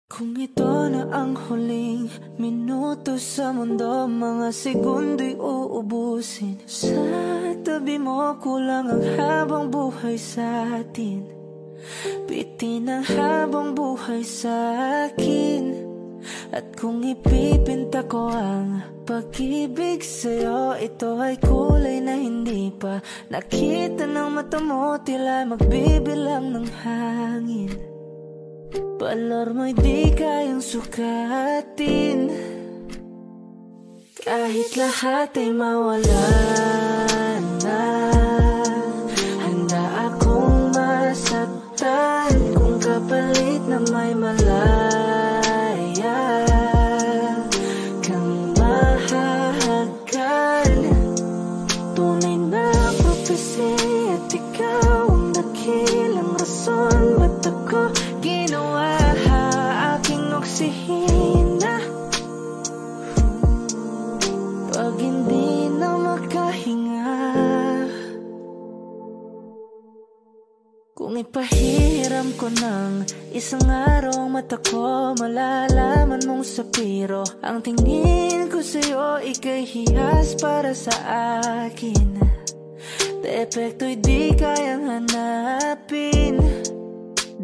Kung ito na ang huling minuto sa mundo, mga segundo'y uubusin. Sa tabi mo kulang ang habang buhay sa atin. Bitin ang habang buhay sa akin. At kung ipipinta ko ang pag-ibig sa'yo, ito ay kulay na hindi pa nakita ng mata mo, tila magbibilang ng hangin. Balor mo'y di kayang sukatin. Kahit lahat ay mawala na, handa akong masaktan kung kapalit na may malaya kang mahahagan. Tunay na prophecy at ikaw ang dakilang rason ba't ako ginawa aking oksihina. Pag hindi na makahinga, kung ipahiram ko ng isang araw mata ko, malalaman mong sapiro ang tingin ko sa'yo, ika'y hiyas para sa akin. Depekto'y di kayang hanapin.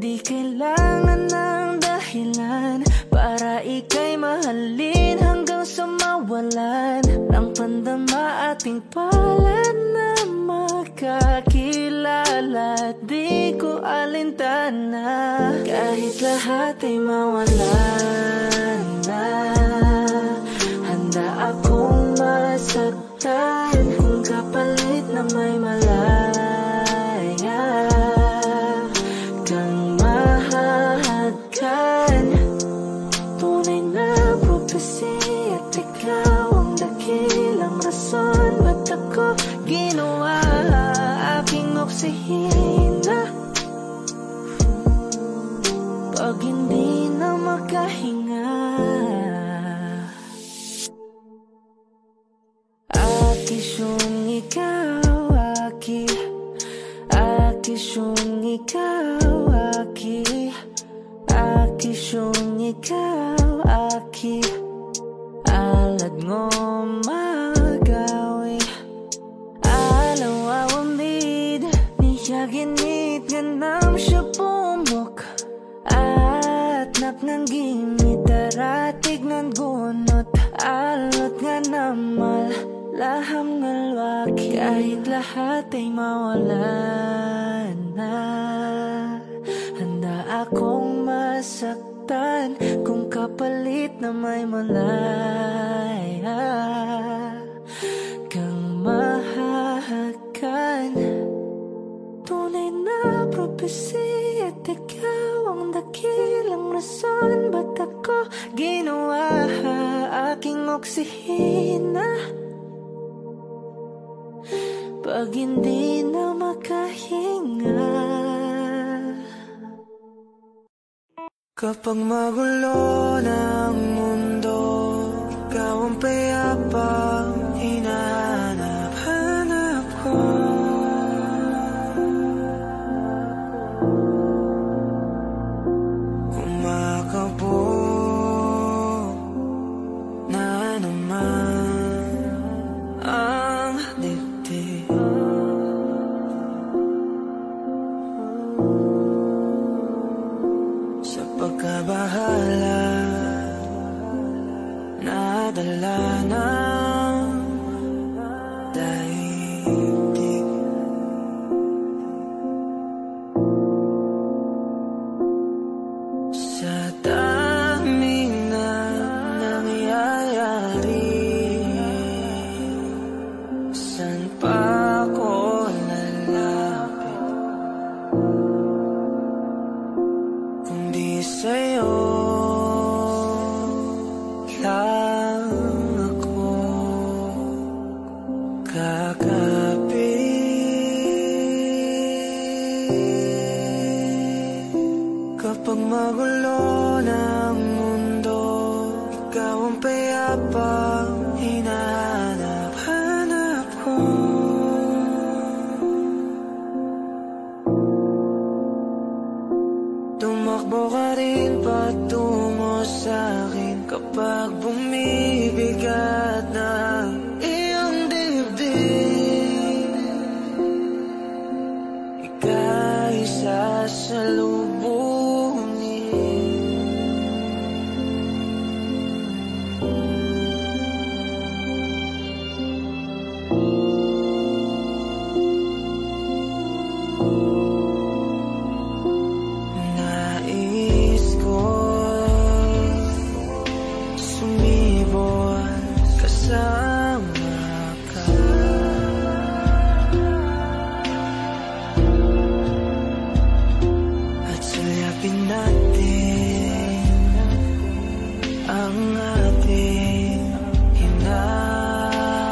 Di kailangan ng dahilan para ika'y mahalin hanggang sa mawalan ng pandama ating palad na makakilala. Di ko alintana kahit lahat ay mawalan na, handa akong masaktan kung kapalit na may malaya kang mahahagan. Tunay na prophecy at ikaw ang dakilang rason ba't ako ginawa aking oksihina. Pag hindi na makahinga, akisyong ikaw, akisyong ikaw, akisyong ikaw, alad ngo magawi alaw awamid niya ginit ganam siya pumok at napnang gimit daratig ng gunot alot nga namal laham ngalwaki. Kahit lahat ay mawalan na, handa akong masaktan kung kapalit na may malaya kang mahahagan. Tunay na prophecy at ikaw ang dakilang rason ba't ako ginawa aking oksihina. Pag hindi na makahinga, kapag magulo ng mundo, ikaw ang payapang hinahanap-hanap ko. Kumakabog na naman ang dibdib. Sa pagkabahala nadala ng daigdig. Sa daming na nangyayari, saan pa ako lalapit kundi sa'yo lang ako. Kapag bumibigat na iyong dibdib, ika'y sasalubungin. Nais ko sumibol kasama ka, at suyapin natin ang ating hinaharap.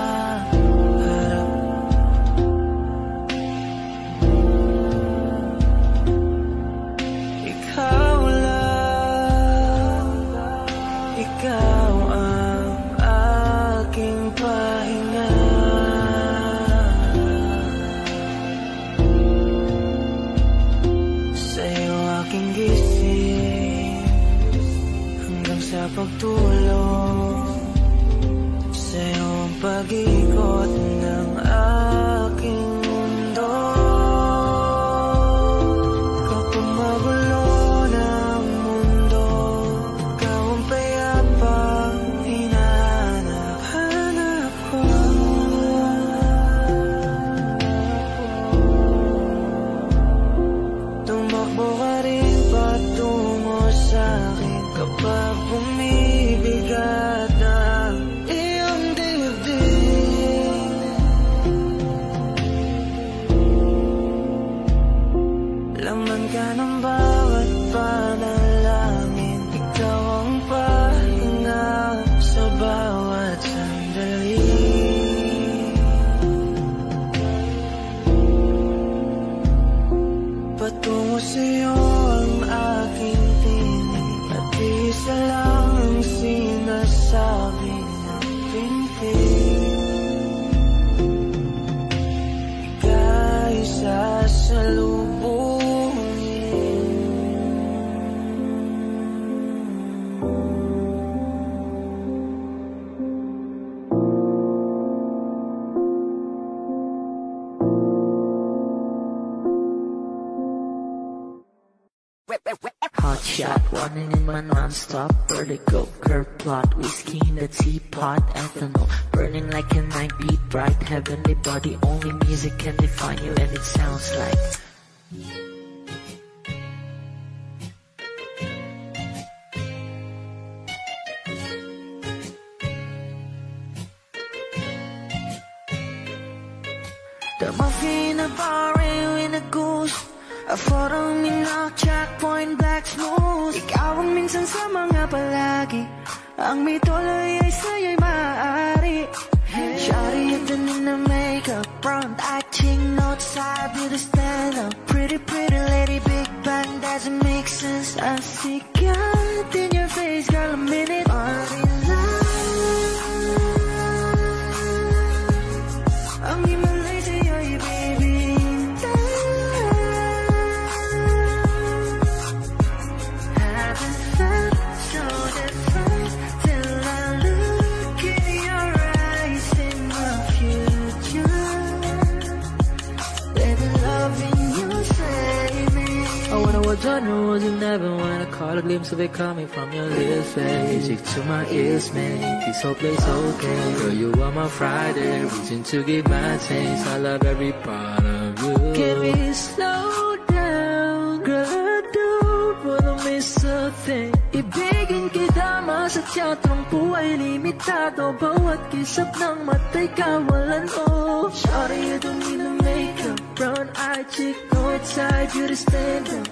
Ikaw lang, ikaw ang aking pahinga. Sa'yo aking gising hanggang sa pagtulog. Sa'yo ang pag-ikot ng aking mundo. Kapag magulo ng mundo, ikaw ang payapang hinahanap ko. Tumakbo ka rin patungo sa'kin kapag bumibigat na iyong dibdib. Laman ka ng bawat panalangin, ikaw ang pahinga sa bawat sandali. Patungo sa'yo ang aking tinig, at isa lang ang sinasabi ng pintig. Ika'y sasalubungin. Hot shot, running in my non-stop vertigo, curve plot, whiskey in the teapot, ethanol, burning like a 9-beat bright, heavenly body, only music can define you, and it sounds like the muffin, a bar, in a goose, a photo, minok, checkpoint, black smooth. Ikaw ang minsan sa mga palagi, ang may tuloy ay sa'yo'y maaari. Shawty, you're done in the makeup, front acting, outside, do the stand up. Pretty, pretty lady, big bang, doesn't make sense. I see God in your face, girl, a minute. Ang himalay sa'yo'y baby. Haven't felt so different till I look in your eyes in the future. Baby, loving you save me. I wanna watch on the roads and never wanna caught a glimpse of it coming from your lips, babe. Music to my ears, man. This whole place okay. Girl, you are my Friday, reason to give my taste. I love every part of you. Can we slow down? Girl, I don't wanna miss a thing. Ibigin kita, sa teatrong buhay limitado. Bawat kisap ng mata'y kawalan, oh. Shawty, you don't need no makeup. Brown-eyed chick, no outside, beauty stand-up.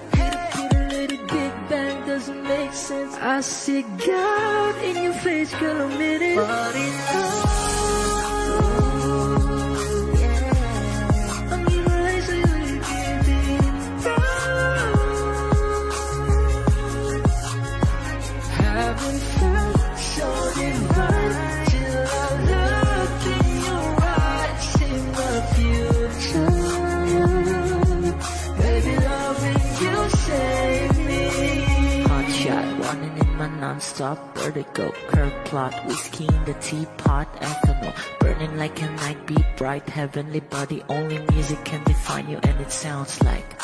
Big bang doesn't make sense. I see God in your face, girl, a minute. But in love, yeah. I'm in relation to you, baby. Haven't felt so divine till I look in your eyes in the future. Baby, loving you save me. Hot shot, running in my non-stop vertigo, curve plot, whiskey in the teapot, ethanol, burning like a night, be bright, heavenly body, only music can define you, and it sounds like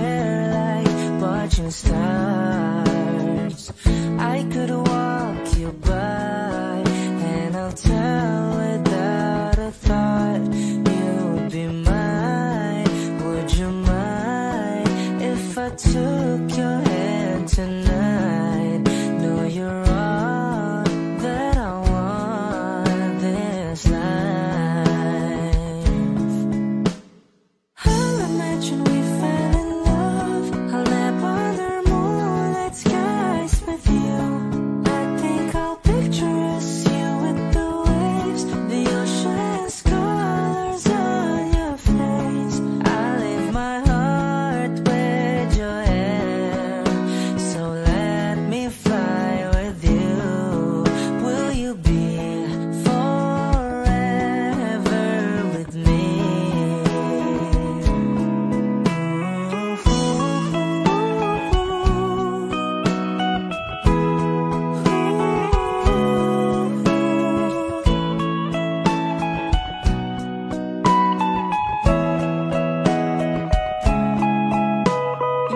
there like watching stars. I could walk you by, and I'll tell without a thought you would be mine. Would you mind if I took your hand tonight? No, you're all that I want this life. I'll imagine we fell in love. I'll nap under moonlit skies with you. I think I'll picture us, you with the waves, the ocean's colors on your face. I leave my heart with your hair, so let me fly with you. Will you be forever with me?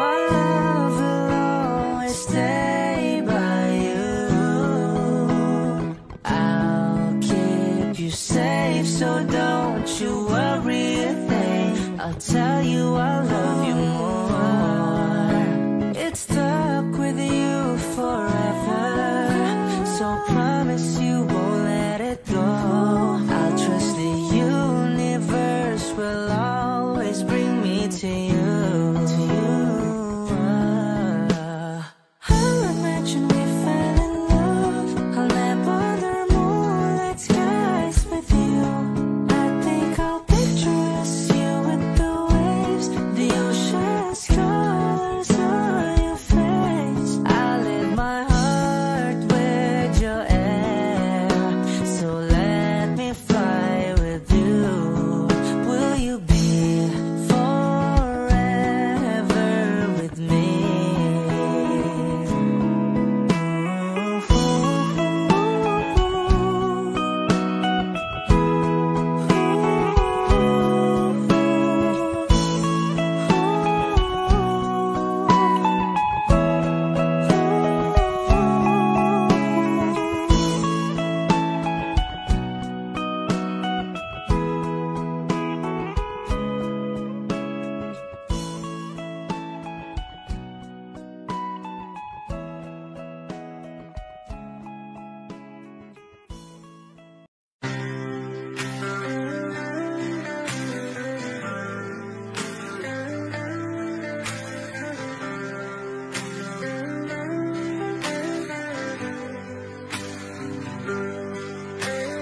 My love will always stay by you. I'll keep you safe, so don't you worry a thing. I'll tell you I love you more. It's stuck with you forever, so promise you won't let it go. I'll trust the universe will always bring me to you. I'll imagine we fell in love. I'll nap under moonlit skies with you. I think I'll picture us, you with the waves, the ocean's colors on your face. I leave my heart with your air, so let me fly with you. Will you be forever with me?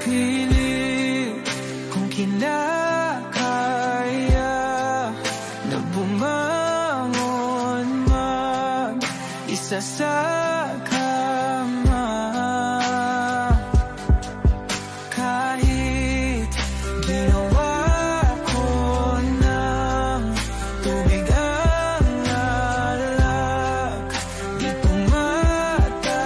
Piling kung kinakaya na bumangon mag-isa sa kama. Kahit ginawa ko ng tubig ang alak, di tumatama.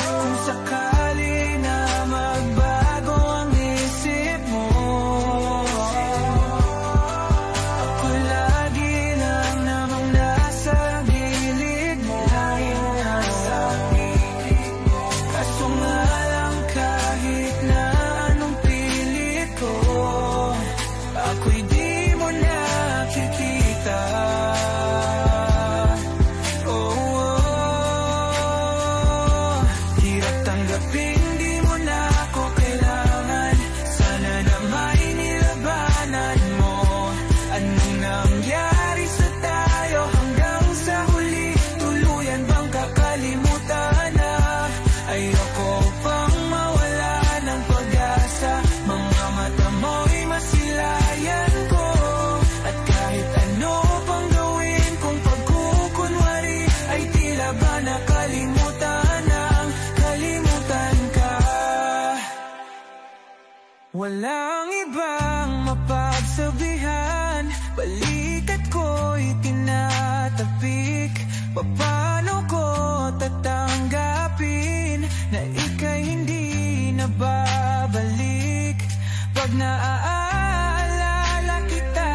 Kung sakali na magbago ang isip mo, ako lagi lang namang nasa gilid mo. Kaso nga lang kahit na anong pilit ko, ako'y di mo nakikita. Hirap tanggapin, di mo na ako kailangan. Sana na may nilabanan mo. Anong nangyari sa tayo hanggang sa huli? Tuluyan bang kakalimutan na? Ayoko pang mawala ng pag-asa. Mga mata mo'y masilayan ko. At kahit ano pang gawin kung pagkukunwari, ay tila ba nakalimutan ang kalimutan ka. Walang ibang mapagsabihan, balikat ko'y tinatapik. Paano ko tatanggapin na ika'y hindi na babalik? Pag naaalala kita,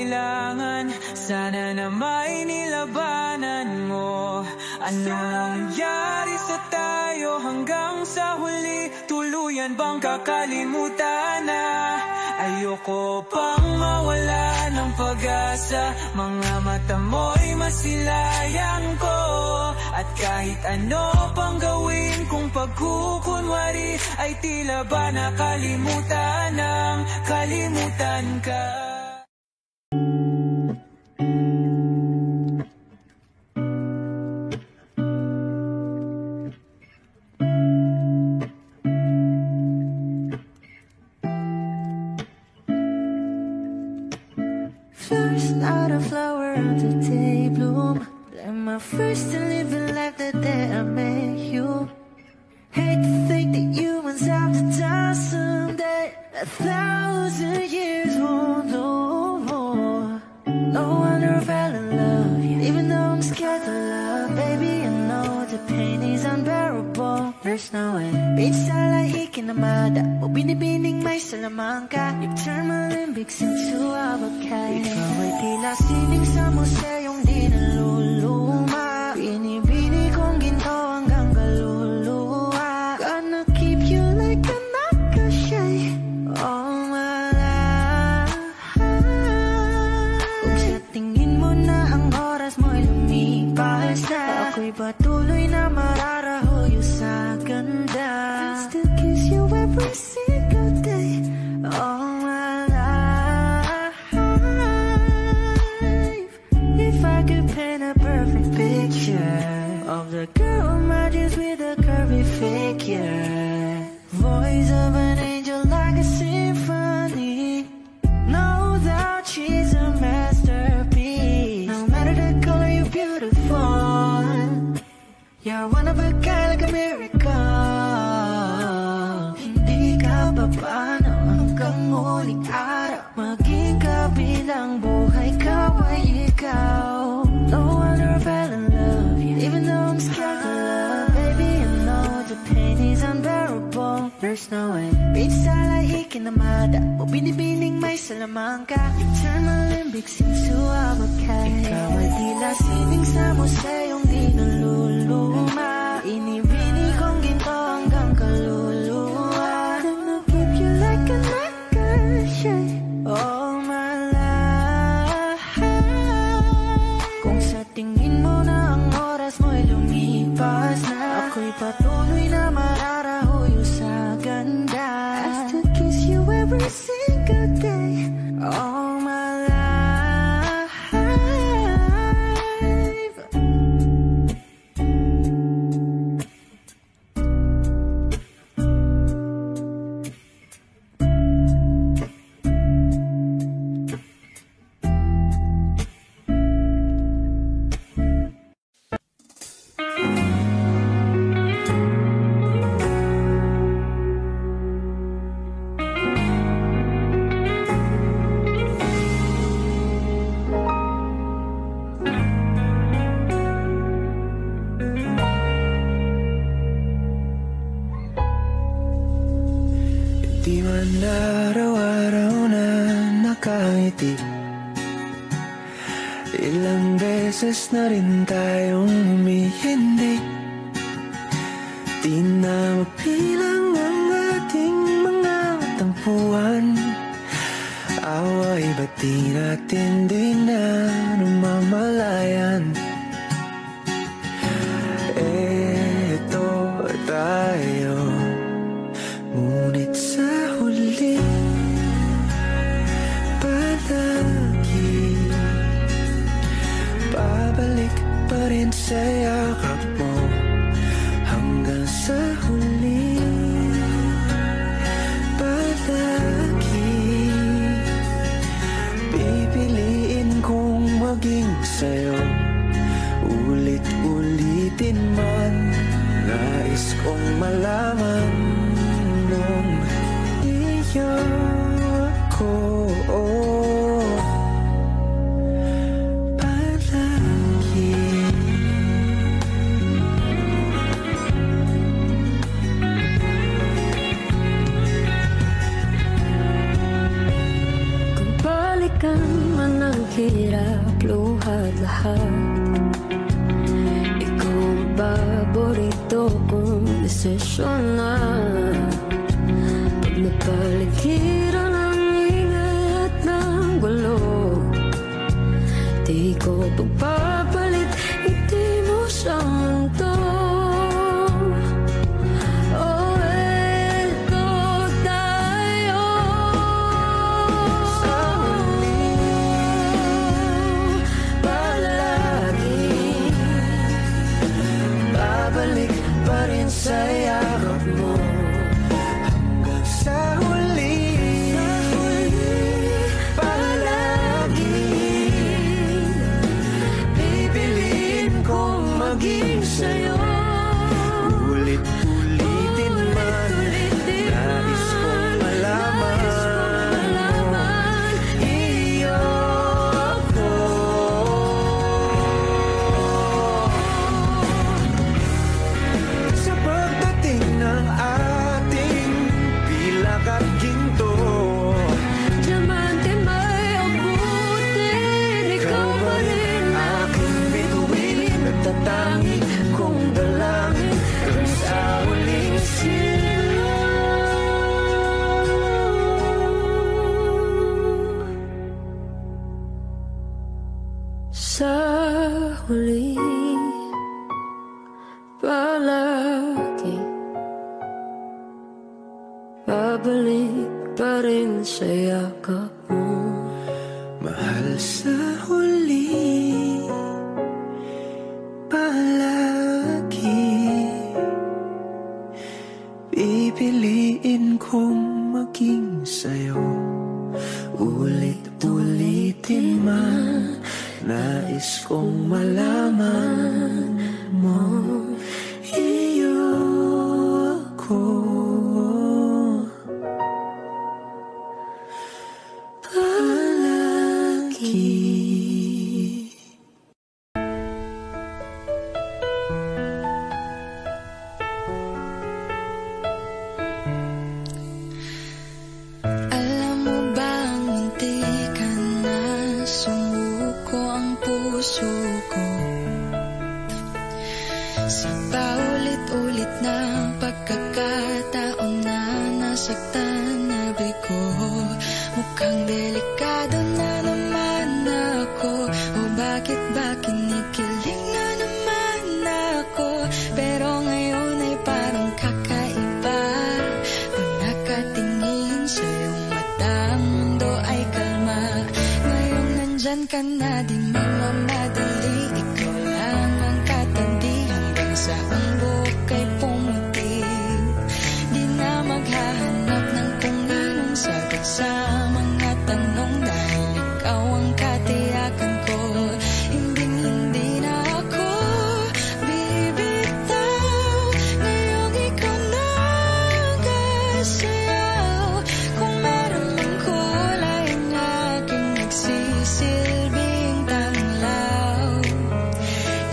kailangan. Sana na may nilabanan mo. Ano nangyari sa tayo hanggang sa huli? Tuluyan bang kakalimutan na? Ayoko pang mawala ng pag-asa. Mga mata mo'y masilayan ko. At kahit ano pang gawin kung pagkukunwari, ay tila ba nakalimutan ng kalimutan ka. First not a flower of the day bloom. Then my first to live a life the day I met you. Hate to think that humans have to die someday. 1,000 years won't know more. No wonder I fell in love, even though I'm scared to love. Baby, I know the pain is unbearable. There's no way. Bitch, like kinamada. O binibining may Salamanca. You turn my limbics into avocado. Ikaw ay tila sining sa museyong di naluluma. Binibini kong ginto hanggang kaluluwa. Gonna keep you like a nakashay all my life. Kung sa tingin mo na ang oras mo'y lumipas na, ako'y patuloy na mararahuyo sa ganda. I'll still kiss you every single day all my life. If I could paint a perfect picture of the girl in my dreams with a curvy figure, voice of an angel like a symphony, no doubt she's a masterpiece. No matter the color, you're beautiful. You're one of a kind, like a miracle. Hindi ka pa paano hanggang muling araw, maging kabilang buhay ka ay ikaw. No wonder I fell in love, even though I'm scared to love. Baby, I know the pain is unbearable. There's no way. Bitch, like kinamada. O binibining may Salamanca. You turn my limbics into avocado. Ikaw ay tila sining sa museyong di naluluma. Inibini kong ginto hanggang kaluluwa. Gonna keep you like a nakashay all my life. Kung sa tingin mo na ang oras mo'y lumipas na, ako'y patuloy na mararahuyo sa ganda. I still kiss you every single day all my life. Di man araw-araw na nakangiti, ilang beses na rin tayong humihindi. Di na mapilang ang ating mga tampuan. Away ba't di natin di na namamalayan? Eto tayo, ngunit sa huli palagi babalik pa rin sa yakap mo. Hanggang sa huli palagi pipiliin kong maging sa'yo. Ulit-ulitin man, nais kong malaman nung iyo ako palagi. Kung balikan man ang hirap, luhat lahat. Ikaw ang paborito kong desisyon na. Pag napaligiran ang ingay at ng gulo, di ko pagpapalit, hindi mo sa mundo. Sa yakap mo hanggang sa huli, palagi pipiliin kong maging sa'yo. Ulit-ulitin man, nais kong malaman iyo ako. Sa pagdating ng ating pilak at ginto, diamante may abutin, ikaw pa rin aking bituin, nagtatangi kong dalangin hanggang sa huling silaw. sa huli, palagi babalik pa rin sa yakap mo. Mahal, sa huli, palagi pipiliin kong maging sa'yo. Ulit-ulitin man, nais kong malaman mo iyo ako. Alam mo bang munti ka na sumuko ang puso ko? Sa paulit-ulit na pagkakataon na nasaktan na bigo, mukhang delikado na naman ako. O bakit ba kinikilig na naman ako? Pero ngayon ay parang kakaiba. Pag nakatingin sa iyong mata, ang mundo ay kalma. Ngayong nandyan ka na, di magmamadali. Ikaw lang ang katabi hanggang sa ang buhok ay pumutik. Di na maghahanap ng kung anong sagot sa mga tanong, dahil ikaw ang katiyakan ko. Hinding-hindi na ako bibitaw. Ngayong ikaw na kasayaw. Kung meron mang kulay ang aking nagsisilbing tanglaw,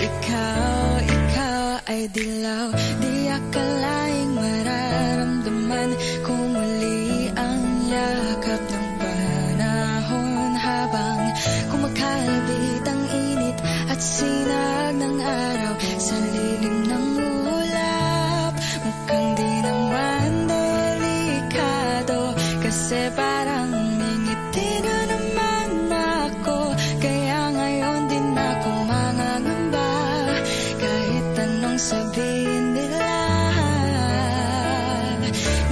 ikaw ay dilaw. Di akalaing mararamdaman ko muli ang yakap ng panahon, habang kumakalabit ang init at sinag ng araw sa lilim ng ulap. Mukhang di naman delikado, kasi parang ngingiti na naman ako. Kaya ngayon din ako mangangamba, kahit anong sabihin nila.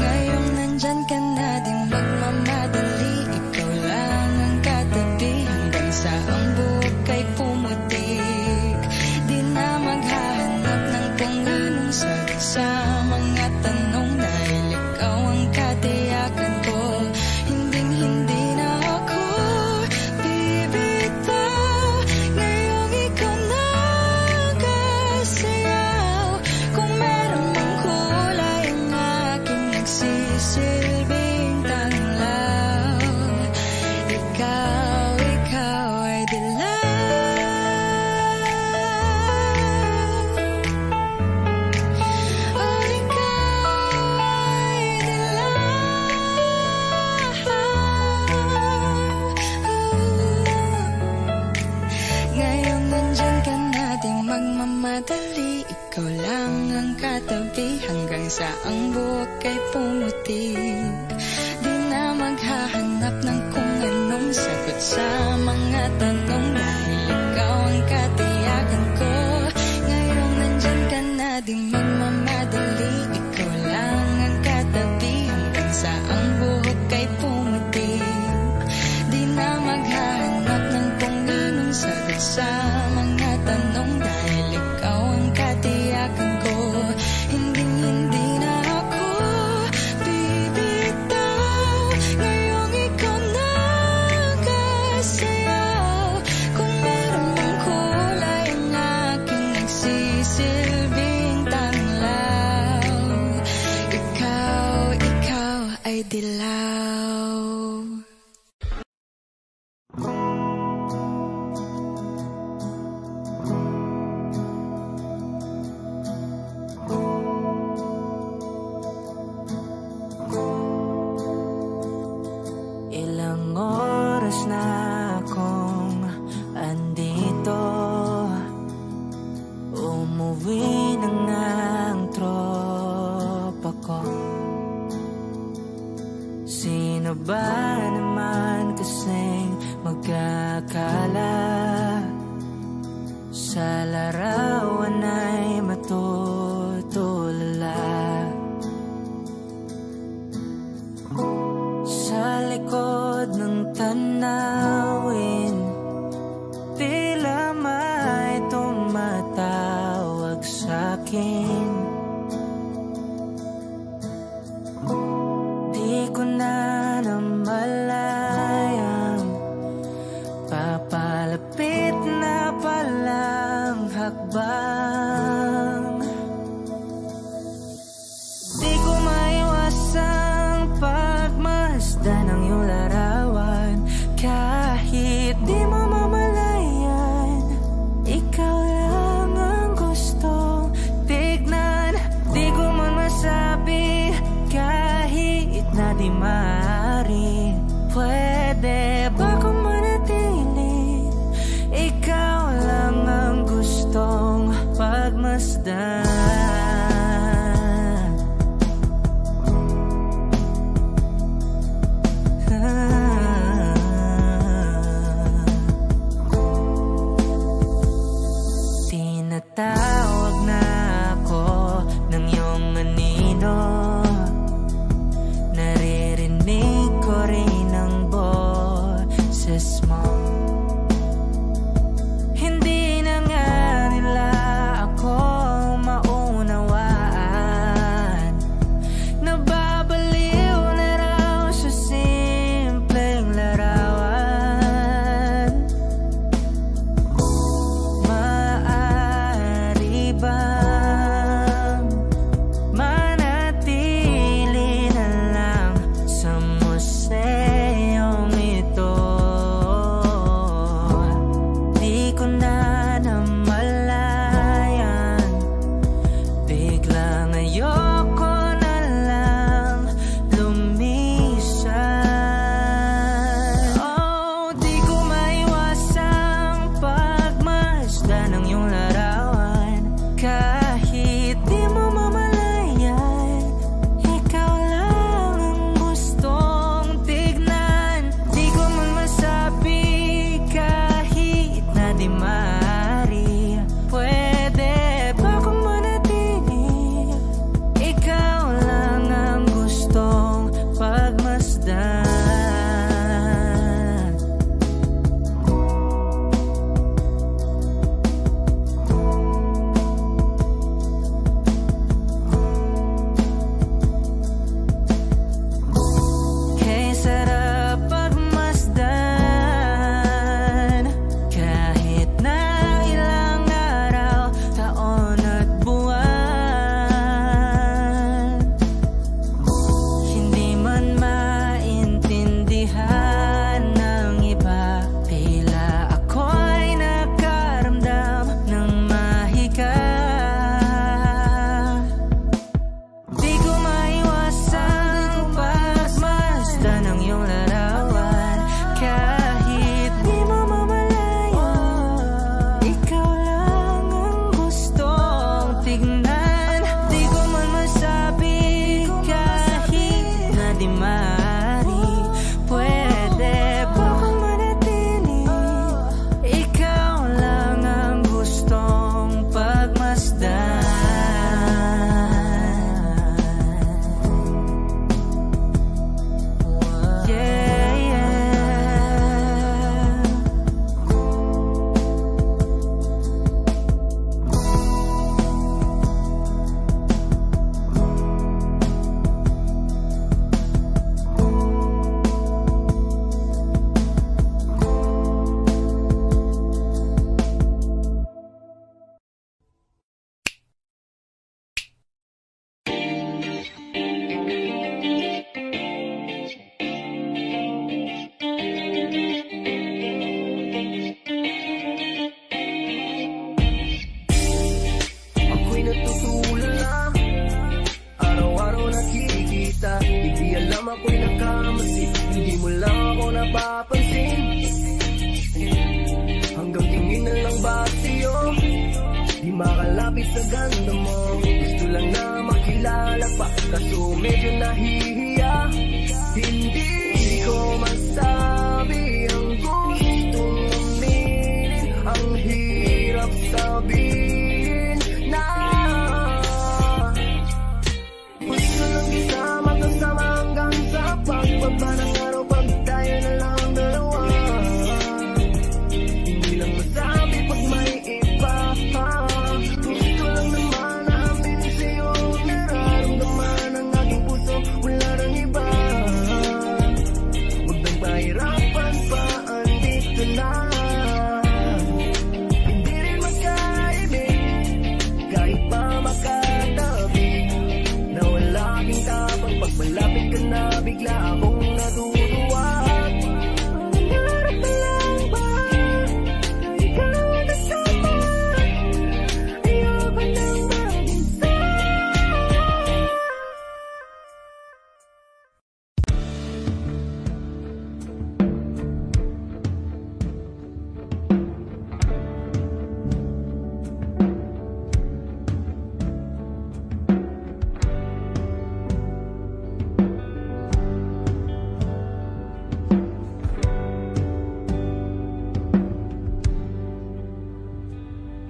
Ngayong nandyan ka na, di magmamadali. Ikaw lang ang katabi hanggang sa ang buhok ay pumutik. Di na maghahanap ng kung anong sagot sa mga tanong, dahil ikaw ang katiyakan ko. Hinding-hindi na ako bibitaw. Ngayong ikaw na kasayaw. Kung meron mang kulay ang aking nagsisilbing tanglaw, ikaw ay dilaw. nagmamadali, ikaw lang ang katabi hanggang sa ang buhok ay pumuti. Di na maghahanap ng kung anong sagot sa mga tanong, dahil ikaw ang katiyakan ko. Ngayong nandyan ka na, di magmamadali, ikaw lang ang katabi hanggang sa ang buhok ay pumuti. Di na maghahanap ng kung anong sagot sa mga tanong, dahil ikaw ang katiyakan ko. Hindi na ako bibitaw, ngayong ikaw nakasayaw. Kung meron mang kulay ang aking nagsisilbing tanglaw, ikaw ay dilaw. Ilang oras na akong andito, umuwi na nga ang tropa ko. Sino ba naman kasing magkakala sa larawan ay matutulala? Sa likod ng tanawin, tila may tumatawag sa'kin. Di ko na namalayang papalapit na palang hakbang. Di ko maiwasang pagmasdan ng iyong larawan, kahit di mo mamalayan. Ikaw lang ang gustong tignan, di ko man masabi kahit na di maaari. Pwede ba kung manatili? Ikaw lang ang gustong pagmasdan lumapit sa ganda mo. Gusto lang na makilala pa, kaso medyo nahihiya. Hindi ko masabi ang gustong aminin, ang hirap sabihin na gusto lang isama kasama hanggang sa pagbaba ng araw, pag tayo na lang dalawa. Hindi lang masabi pag may iba pa. Gusto lang naman na aminin sa'yo ang nararamdaman ng aking puso, wala nang iba. Huwag nang pahirapan pa, andito na. Hindi rin magkaibig kahit pa makatabi, na wala aking tapang pag malapit ka na, bigla akong natutuwa. Nangarap na lang ba na ikaw ang kasama? Ayoko nang mag-isa.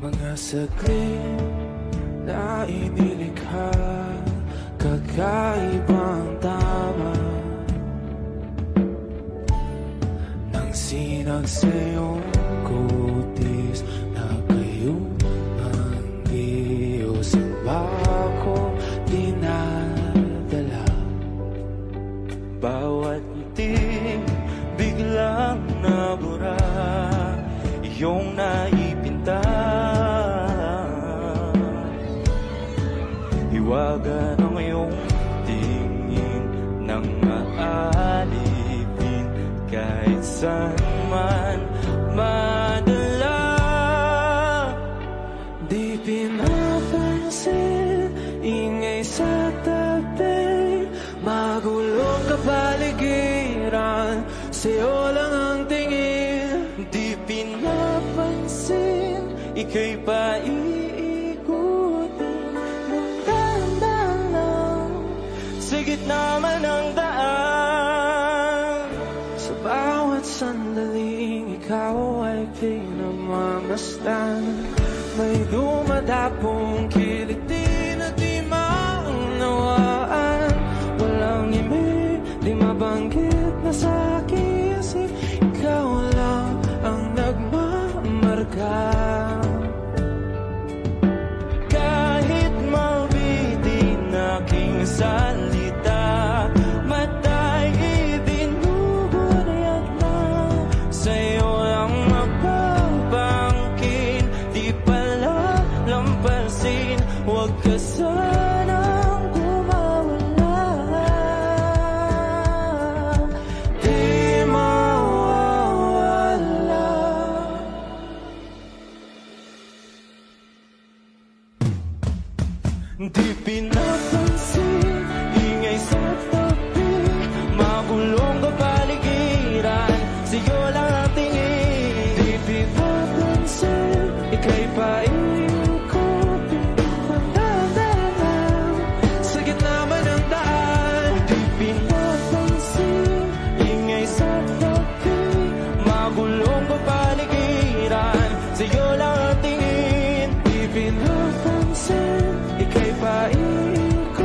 Mga saglit na inilikha, kakaibang tama nang sinag sa iyong kutis na kayo ang Diyos ang bako dinadala. Bawat ngiti biglang nabura, iyong naipinta. Hiwaga ng iyong tingin nang maalipin, kahit saan man madala. Di pinapansin, ingay sa tabi, magulong kapaligiran, sa'yo lang ang tingin. Di pinapansin, ika'y paiikutin ng dahan-dahan lang sa gitna man ng daan. Sa bawat sandaling ikaw ay pinamamasdan, may dumadapong kiliti na di maunawaan. Walang ibig, di mabanggit na sa aking isip, ikaw lang ang nagmamarka. Kahit mabitin aking salita, matay ibinubunayat lang, sa'yo ang magbabangkin. Di pala lampasin, huwag ka sanang kumawala. Di mawawala. Di pinapansin, ingay sa tabi, magulong kapaligiran, sa'yo lang ang tingin. Di pinapansin, ika'y paikutin ng dahan-dahan sa gitna man ng daan. Di pinapansin, ingay sa tabi, magulong kapaligiran, sa'yo lang ang tingin. Di pinapansin, ika'y paikutin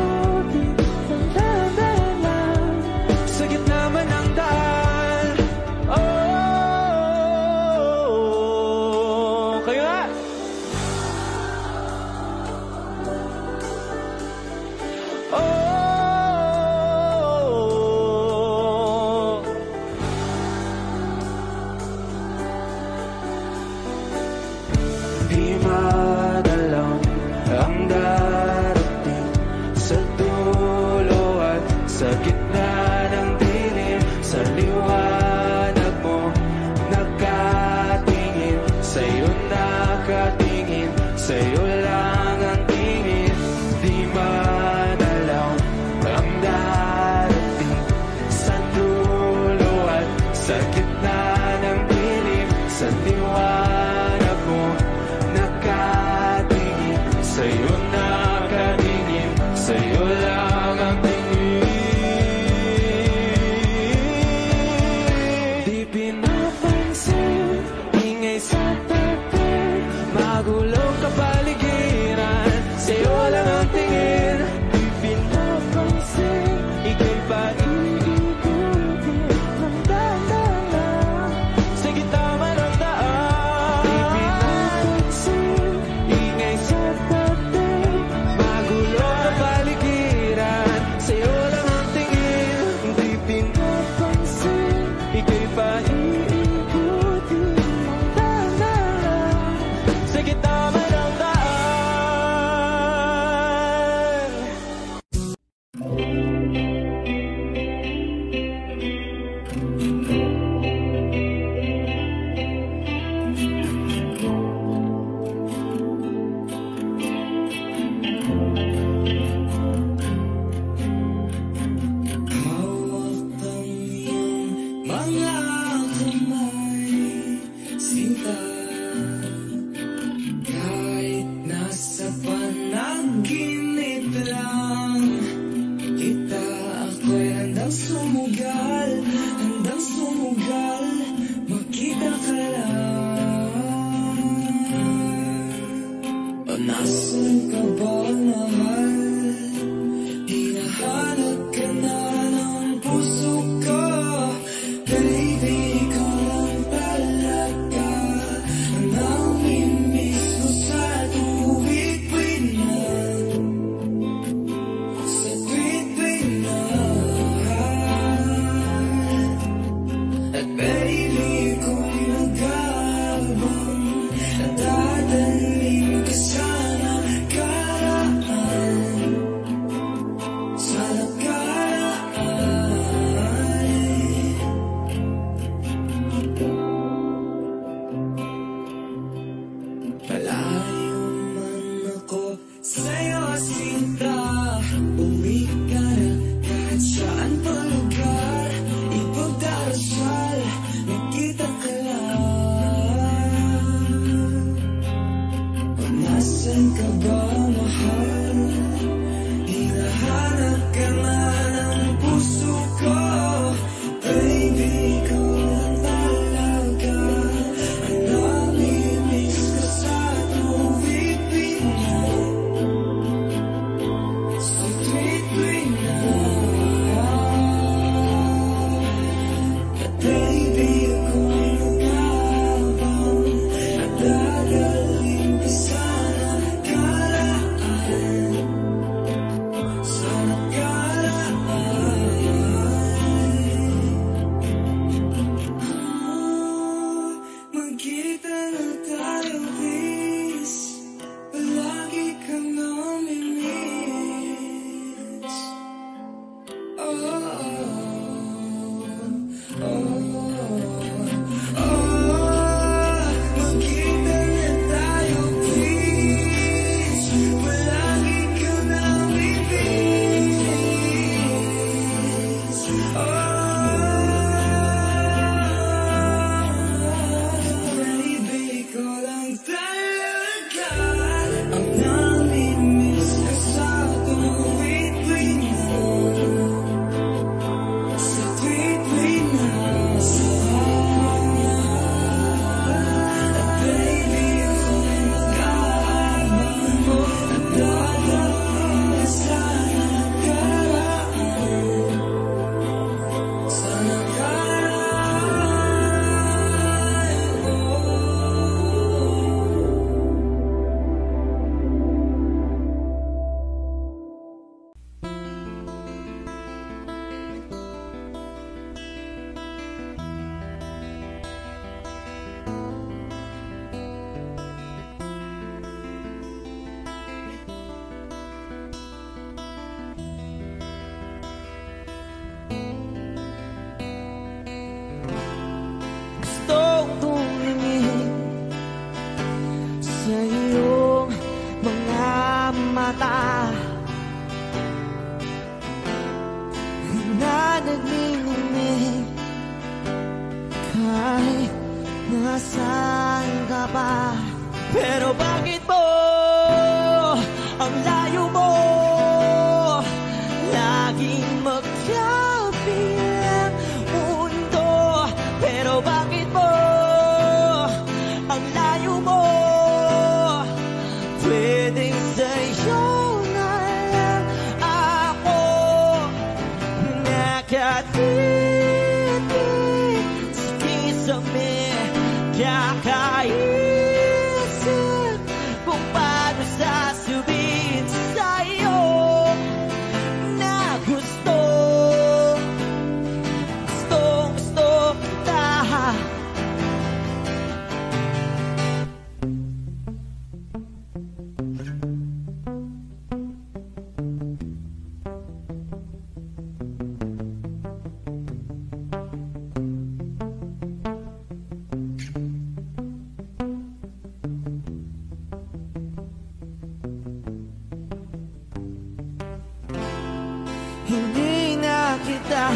kita.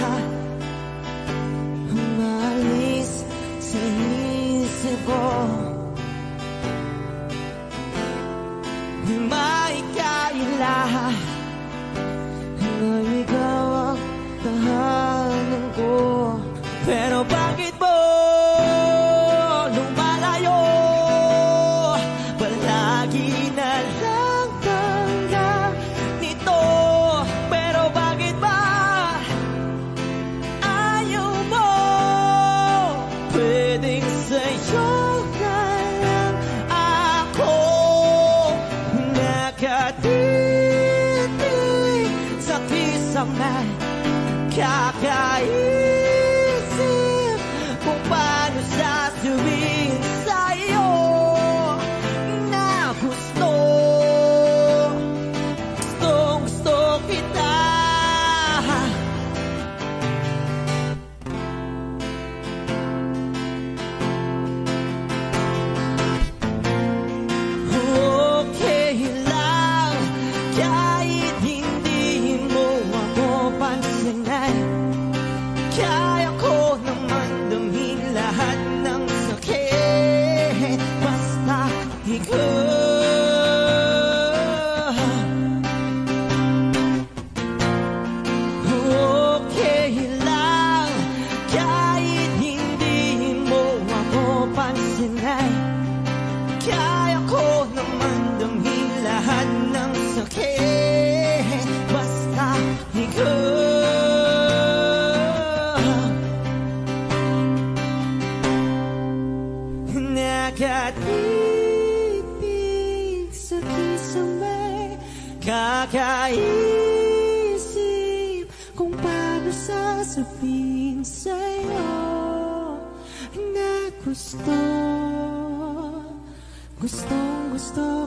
Umalis sa isip ko, di maikailangan na ikaw ang tahanan ko. Pero bakit mo lumalayo? Palagi na lang tanggap nito. Pero bakit ba ayaw mo? Pwedeng sa'yo na lang ako nakatitig sa kisame. Kakaisip kung paano sasabihin sa'yo na gusto kita. Okay lang kahit hindi mo ako pansinin. Kaya ko naman damhin lahat ng sakit. Basta ikaw. Okay lang kahit hindi mo ako pansinin. Kaya ko naman damhin lahat ng sakit. Basta ikaw. Nakatitig sa kisame, kakaisip kung paano sasabihin sa'yo na gusto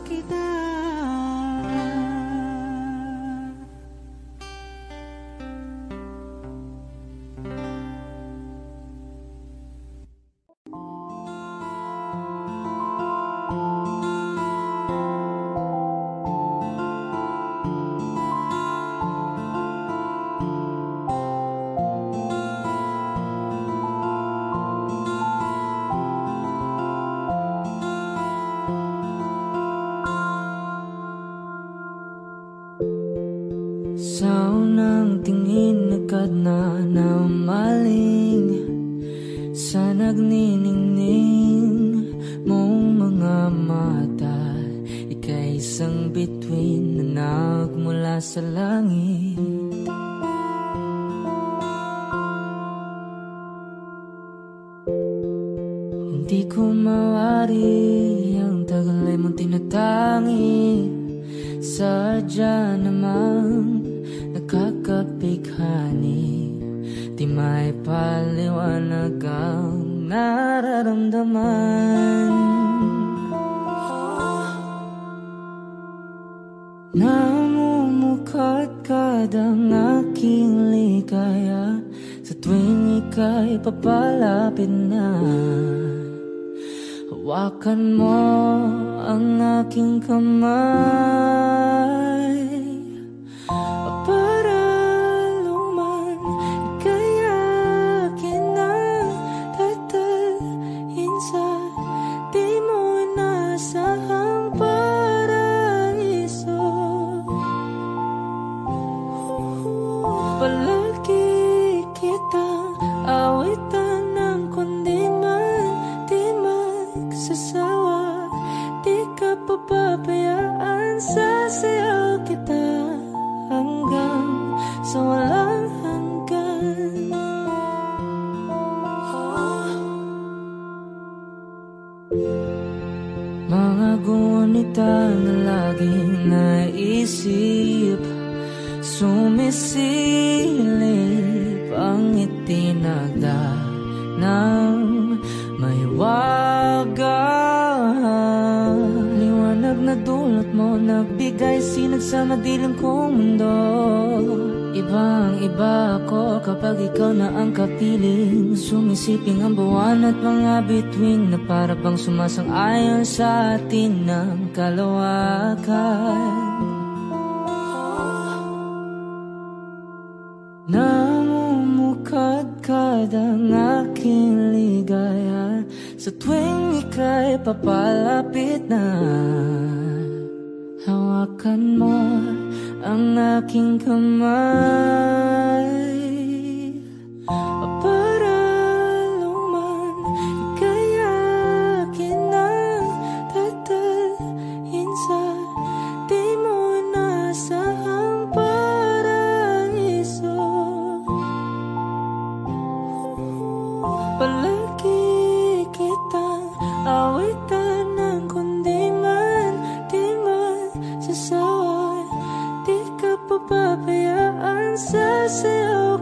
kita. Sa unang tingin agad na namaling sa nagniningning mong mga mata. Ika'y isang bituin na nagmula sa langit. Hindi ko mawari ang tagal ay mong tinatangi. Sadya namang nakakapighani, di may paliwanag ang nararamdaman. Namumukadkad ang aking ligaya sa tuwing ika'y papalapit na. Hawakan mo ang aking kamay para luman ika'y akin ang tatalhin sa di mo inasahang paraiso. Palagi kitang awitan ng kundi man di magsasawa. Di ka papabayaan, sasayaw kita hanggang sa walang hanggan. Mga gunita na laging naisip, sumisilip ang itinagda ng may wagang liwanag na dulot mo, nagbigay sinag sa madilim kong mundo. Ibang iba ako kapag ikaw na ang kapiling, sumisiping ang buwan at mga bituin na para bang sumasang-ayon sa atin ng kalawakan. lingkad ang aking ligaya sa tuwing ika'y papalapit na. Hawakan mo ang aking kamay para luman ika'y akin ang tatalhin sa di mo nasahang paraiso. Palagi kitang awitan ng kundi man di man sasawa. Di ka papabayaan sa sayaw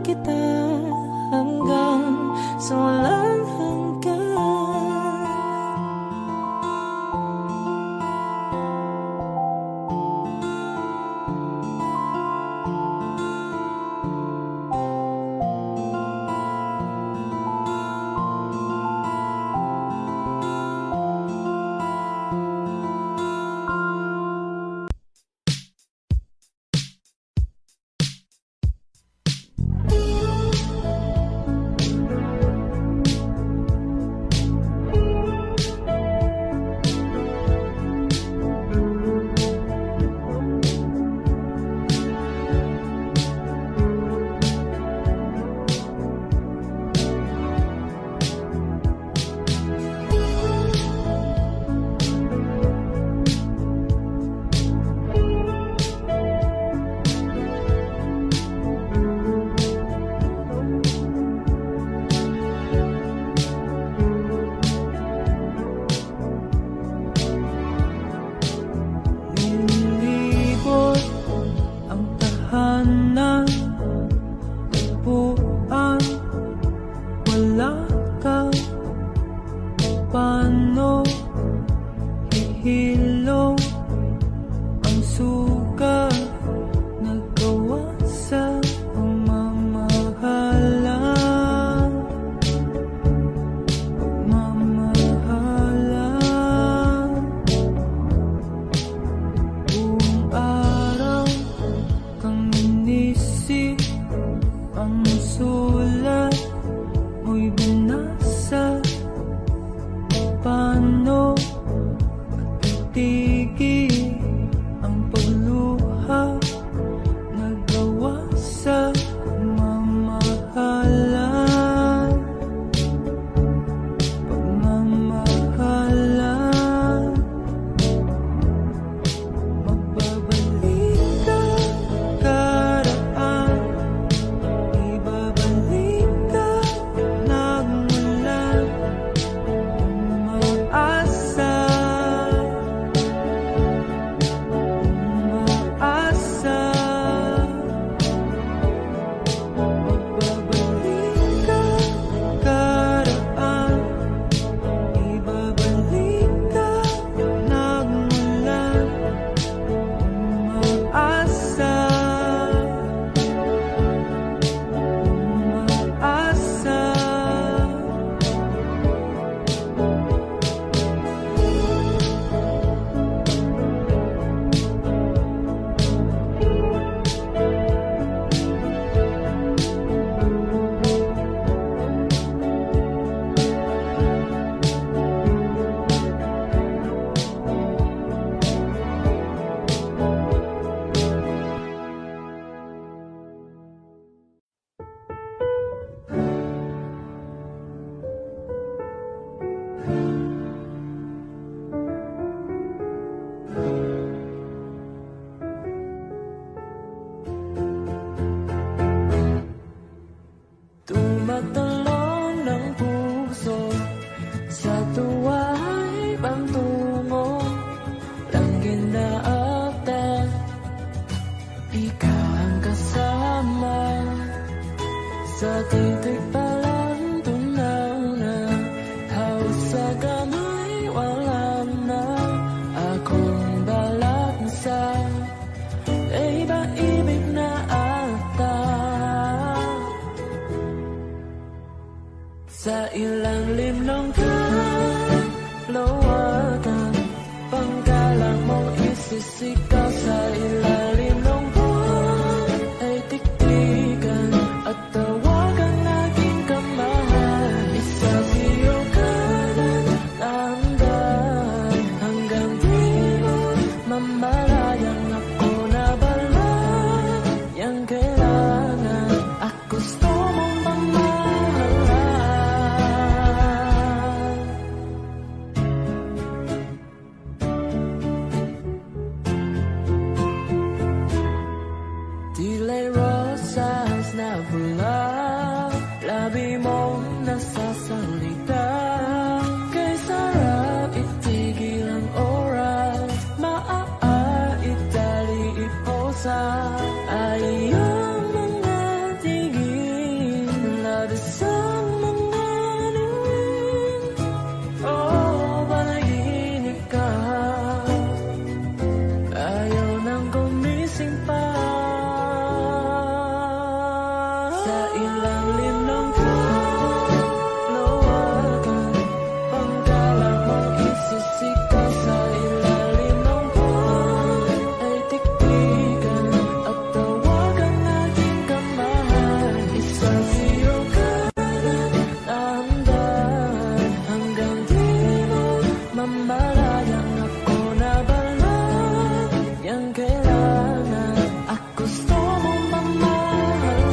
mamalayang ako na balang yang kailangan at gusto mong mamahalan.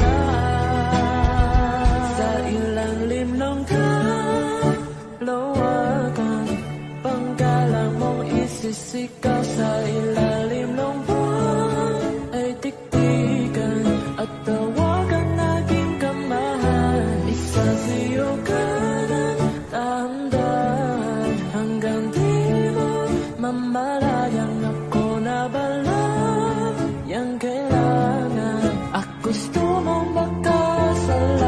Sa ilalim ng kalawakan, panggalang mong isisikaw. Sa ilalim ng buwan ay tiktikan at tawagan naging kamahal. Isasiyo ka ng dahan-dahan hanggang di mo mamalayang ako na balang yang kailangan at gusto mong makasalan.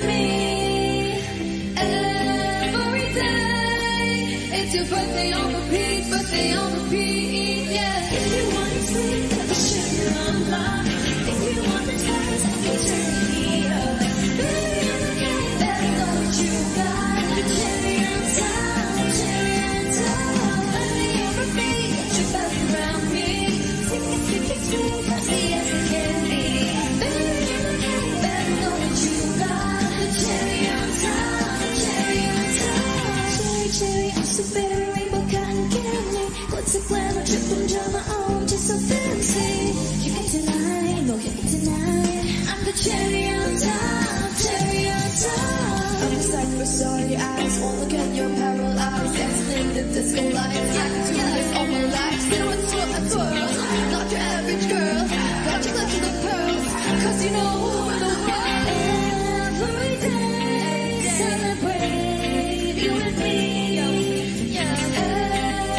with me every day. It's your birthday on repeat, birthday on repeat, yeah. If you want it sweet, I can show you my love. If you want the taste, I can turn the heat up. Baby, I'm okay, better know what you got. The cherry on top, cherry on top. Birthday on repeat, get your back around me. Sweet, sweet, sweet, happy as it can be. Baby, I'm okay, better know what you got. The cherry on top, cherry on top. Cherry, cherry, I'm so very rainbow cotton candy. What's a glamour, triple drama, oh, I'm just so fancy. You can deny, no, you can deny. I'm the cherry on top, cherry on top. I'm a cypress, sorry eyes, won't look at your parallel eyes. Dancing in the disco lights, I can do this all my life. Still with swirl and twirl, not your average girl. Got you clutching the pearls, cause you know the world. Every day, celebrate you and me.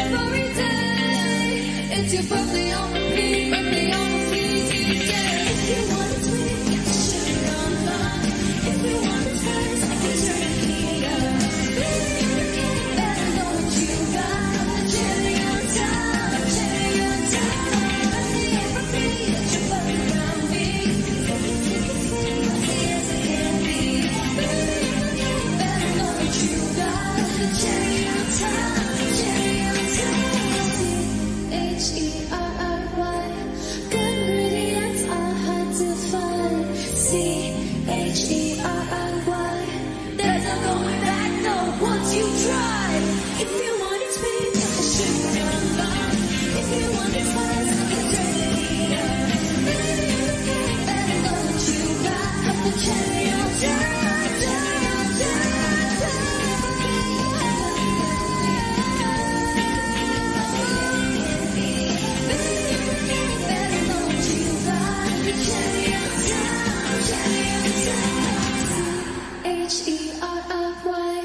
Every day, it's your birthday on repeat, birthday on repeat, yeah. If you want it sweet, I can sugar on love. If you want it spice, I can turn the heat up. Baby, I'm okay, better know what you got. The cherry on top, cherry on top. Birthday on repeat, get your butt around me. Sweet, happy as it can be. Baby, I'm okay, better know what you got. The cherry on top, cherry on top. H-E-R-R-Y, good ingredients are hard to find. C-H-E-R-R-Y, there's no going back, no, once you try. If you want it sweet, I can sugar on love. If you want it spice, I can turn the heat up. Baby, I'm okay, better know what you got. I'm the cherry on top, cherry on top, H-E-R-R-Y.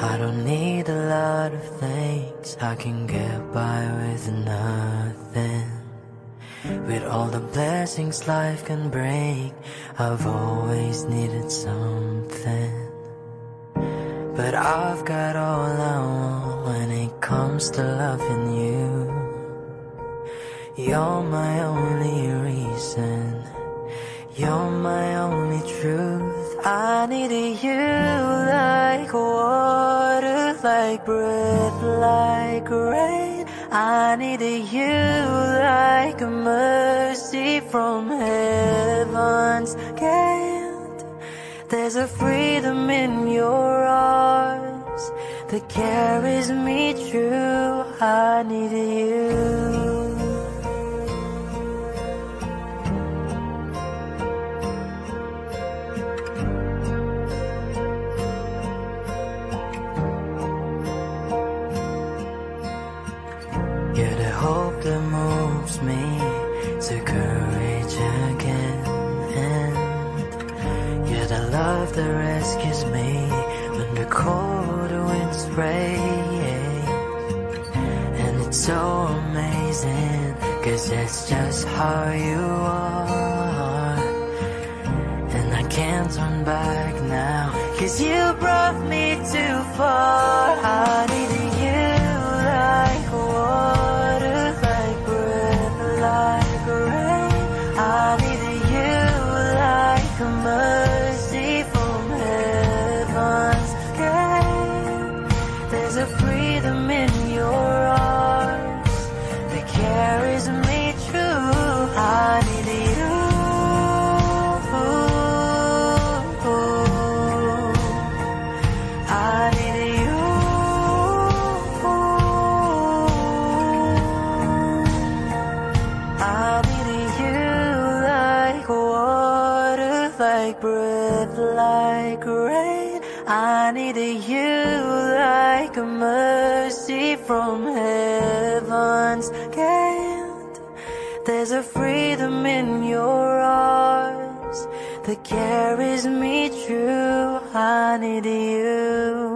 I don't need a lot of things, I can get by with nothing. With all the blessings life can bring, I've always needed something. But I've got all I want when it comes to loving you. You're my only reason, you're my only truth. I needed you like water, like breath, like rain. I needed you like a mercy from heaven's gate. There's a freedom in your arms that carries me through. I needed you. You're the hope that moves me to courage again. You're the love that rescues me when the cold winds rain. And it's so amazing, 'cause that's just how you are. And I can't turn back now, 'cause you brought me too far. I needed you like water, like breath, like rain. I needed you like a mercy from heaven's gate. There's a freedom in your arms that carries me through. I needed you. I needed you. I needed you like water, like breath, like rain. I needed you like a mercy from heaven's gate. There's a freedom in your arms that carries me through. I need you.